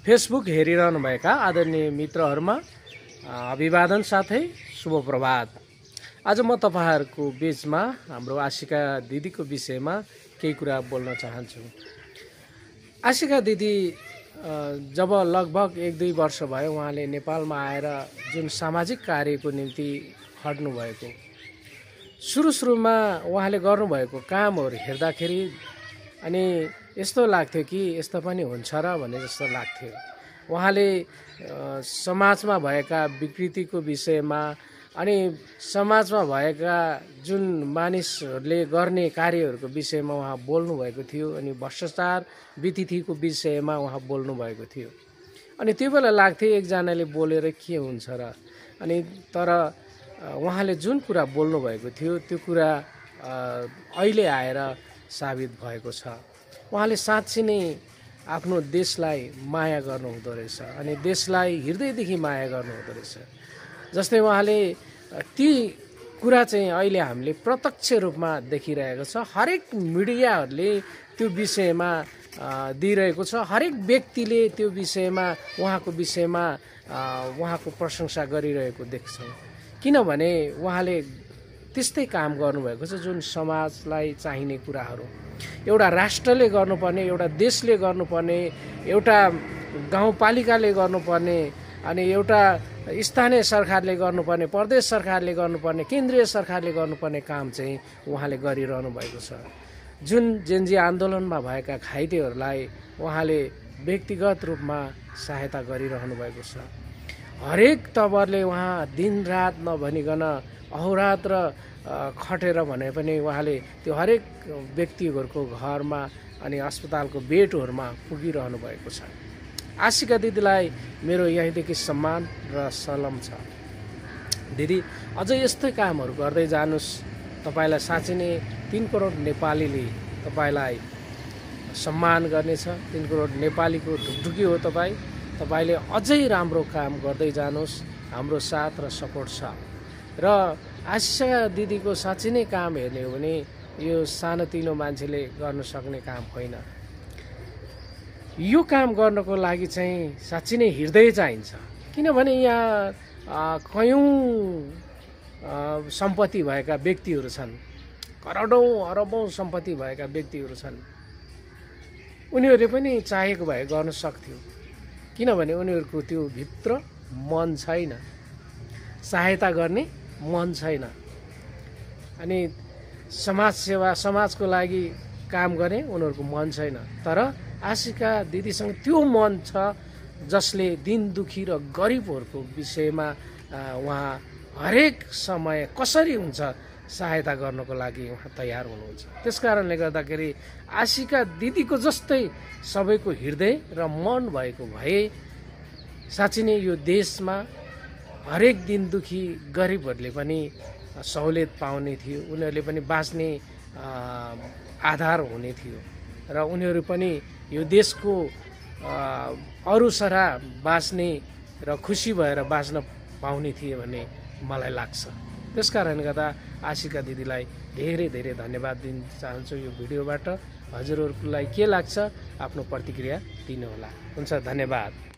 Facebook हेरिरहनुभएका आदरणीय मित्रहरूमा अभिवादन साथै शुभ प्रभात। आज म तपाईहरुको बीचमा हाम्रो आशिका दिदीको विषयमा केही कुरा बोल्न चाहन्छु। आशिका दिदी जब लगभग 1-2 वर्ष भयो उहाँले नेपालमा आएर जुन सामाजिक कार्यको निम्ति खट्नु भएको, सुरुमा उहाँले गर्नुभएको कामहरू हेर्दाखेरि अनि यस्तो लाग्थ्यो कि यस्तो पनि हुन्छ र भन्ने जस्तो लाग्थ्यो। उहाँले समाजमा भएका विकृतिको विषयमा अनि समाजमा भएका जुन मानिसहरूले गर्ने कार्यहरूको विषयमा उहाँ बोल्नु भएको थियो अनि भ्रष्टाचार विकृतिको विषयमा उहाँ बोल्नु भएको थियो। अनि त्यो बेला लाग्थ्यो एकजनाले बोलेर के हुन्छ र, अनि तर उहाँले जुन कुरा बोल्नु भएको थियो त्यो कुरा अहिले आएर साबित भएको छ। उहाँले साँच्चै नै आफ्नो देशलाई माया गर्नुहुँदो रहेछ अनि देशलाई हृदयदेखि माया गर्नुहुँदो रहेछ। जस्तै उहाँले ती कुरा चाहिँ अहिले हामीले प्रत्यक्ष रूपमा देखिरहेको छ। हरेक मिडियाहरूले त्यो विषयमा दिइरहेको छ, हरेक व्यक्तिले त्यो विषयमा उहाँको प्रशंसा गरिरहेको देख्छौँ। किनभने उहाँले त्यस्तै काम गर्नुभएको छ जुन समाजलाई चाहिने कुराहरू, एउटा राष्ट्रले गर्नुपर्ने, एउटा देशले गर्नुपर्ने, एउटा गाउँपालिकाले गर्नुपर्ने, अनि एउटा स्थानीय सरकारले गर्नुपर्ने, प्रदेश सरकारले गर्नुपर्ने, केन्द्रीय सरकारले गर्नुपर्ने काम चाहिँ उहाँले गरिरहनु भएको छ। जुन जेनजी आन्दोलनमा भएका घाइतेहरूलाई उहाँले व्यक्तिगत रूपमा सहायता गरिरहनु भएको छ। हरेक तवरले उहाँ दिनरात नभनिकन अहोरात्र खटेर भने पनि उहाँले त्यो हरेक व्यक्तिहरूको घरमा अनि अस्पतालको बेडहरूमा पुगिरहनु भएको छ। आशिका दिदीलाई मेरो यहीँदेखि सम्मान र सलाम छ। दिदी अझै यस्तै कामहरू गर्दै जानुस्। तपाईलाई साँच्चै नै 3 करोड नेपालीले तपाईलाई सम्मान गर्नेछ। 3 करोड नेपालीको ढुकढुकी हो तपाईँ। तपाईले अझै राम्रो काम गर्दै जानुस्। हाम्रो साथ र सपोर्ट छ। र आशिका दिदीको साँच्चै नै काम हेर्ने हो भने यो सानोतिनो मान्छेले गर्न सक्ने काम होइन। यो काम गर्नको लागि चाहिँ साँच्चै नै हृदय चाहिन्छ। किनभने यहाँ कयौं सम्पत्ति भएका व्यक्तिहरू छन्, करोडौं अरबौं सम्पत्ति भएका व्यक्तिहरू छन्। उनीहरूले पनि चाहेको भए गर्न सक्थ्यो। किनभने उनीहरूको त्यो भित्र मन छैन, सहायता गर्ने मन छैन। अनि समाज सेवा, समाजको लागि काम गर्ने उनीहरूको मन छैन। तर आशिका दिदीसँग त्यो मन छ जसले दिन दुखी र गरिबहरूको विषयमा उहाँ हरेक समय कसरी हुन्छ सहायता गर्नको लागि उहाँ तयार हुनुहुन्छ। त्यसकारणले गर्दाखेरि आशिका दिदीको जस्तै सबैको हृदय र मन भएको भए साँच्चै नै यो देशमा हरेक दिन दुखी गरिबहरूले पनि सहुलियत पाउने थियो, उनीहरूले पनि बाँच्ने आधार हुने थियो र उनीहरू पनि यो देशको अरूसरा बाँच्ने र खुसी भएर बाँच्न पाउने थिए भन्ने मलाई लाग्छ। त्यसकारणले गर्दा आशिका दिदीलाई धेरै धेरै धन्यवाद दिन चाहन्छु यो भिडियोबाट। हजुरहरूलाई के लाग्छ आफ्नो प्रतिक्रिया दिनुहोला। हुन्छ, धन्यवाद।